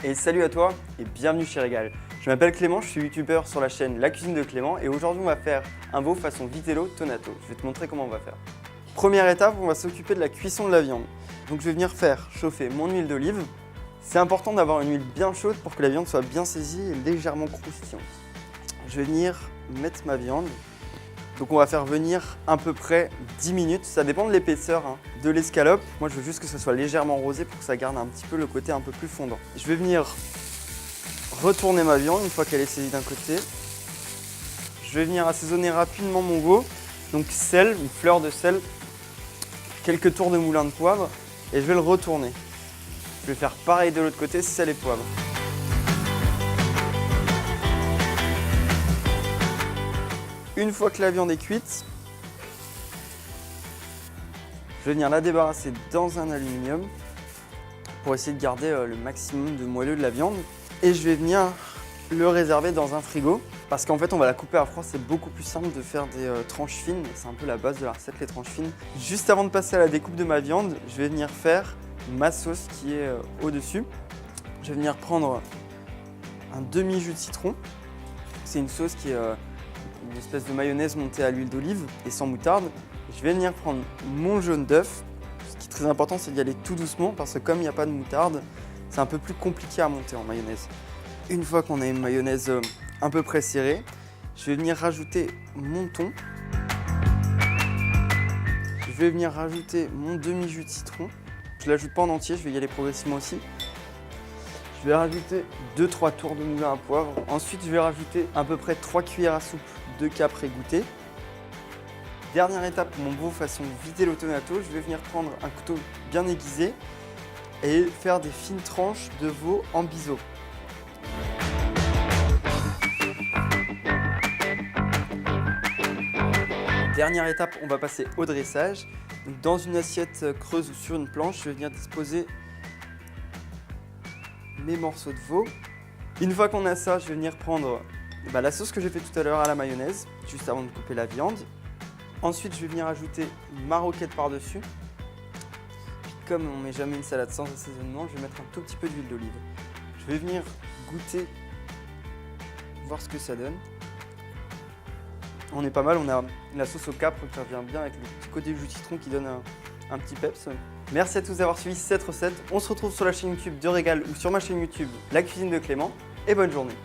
Et salut à toi et bienvenue chez Régal. Je m'appelle Clément, je suis youtubeur sur la chaîne La Cuisine de Clément et aujourd'hui on va faire un veau façon vitello tonato. Je vais te montrer comment on va faire. Première étape, on va s'occuper de la cuisson de la viande. Donc je vais venir faire chauffer mon huile d'olive. C'est important d'avoir une huile bien chaude pour que la viande soit bien saisie et légèrement croustillante. Je vais venir mettre ma viande. Donc on va faire venir à peu près 10 minutes, ça dépend de l'épaisseur de l'escalope. Moi je veux juste que ça soit légèrement rosé pour que ça garde un petit peu le côté un peu plus fondant. Je vais venir retourner ma viande une fois qu'elle est saisie d'un côté. Je vais venir assaisonner rapidement mon veau. Donc sel, une fleur de sel, quelques tours de moulin de poivre et je vais le retourner. Je vais faire pareil de l'autre côté, sel et poivre. Une fois que la viande est cuite, je vais venir la débarrasser dans un aluminium pour essayer de garder le maximum de moelleux de la viande. Et je vais venir le réserver dans un frigo parce qu'en fait on va la couper à froid, c'est beaucoup plus simple de faire des tranches fines. C'est un peu la base de la recette, les tranches fines. Juste avant de passer à la découpe de ma viande, je vais venir faire ma sauce qui est au-dessus. Je vais venir prendre un demi-jus de citron. C'est une sauce qui est une espèce de mayonnaise montée à l'huile d'olive et sans moutarde. Je vais venir prendre mon jaune d'œuf. Ce qui est très important, c'est d'y aller tout doucement parce que comme il n'y a pas de moutarde, c'est un peu plus compliqué à monter en mayonnaise. Une fois qu'on a une mayonnaise un peu près serrée, je vais venir rajouter mon thon. Je vais venir rajouter mon demi-jus de citron. Je ne l'ajoute pas en entier, je vais y aller progressivement aussi. Je vais rajouter 2-3 tours de moulin à poivre. Ensuite, je vais rajouter à peu près 3 cuillères à soupe de capre égoutté. Dernière étape pour mon veau façon vitello tonato, je vais venir prendre un couteau bien aiguisé et faire des fines tranches de veau en biseau. Dernière étape, on va passer au dressage. Donc, dans une assiette creuse ou sur une planche, je vais venir disposer mes morceaux de veau. Une fois qu'on a ça, je vais venir prendre la sauce que j'ai fait tout à l'heure à la mayonnaise, juste avant de couper la viande. Ensuite, je vais venir ajouter ma roquette par-dessus. Puis comme on ne met jamais une salade sans assaisonnement, je vais mettre un tout petit peu d'huile d'olive. Je vais venir goûter, voir ce que ça donne. On est pas mal, on a la sauce au capre qui revient bien avec le petit côté jus de citron qui donne un petit peps. Merci à tous d'avoir suivi cette recette. On se retrouve sur la chaîne YouTube de Régal ou sur ma chaîne YouTube La Cuisine de Clément et bonne journée.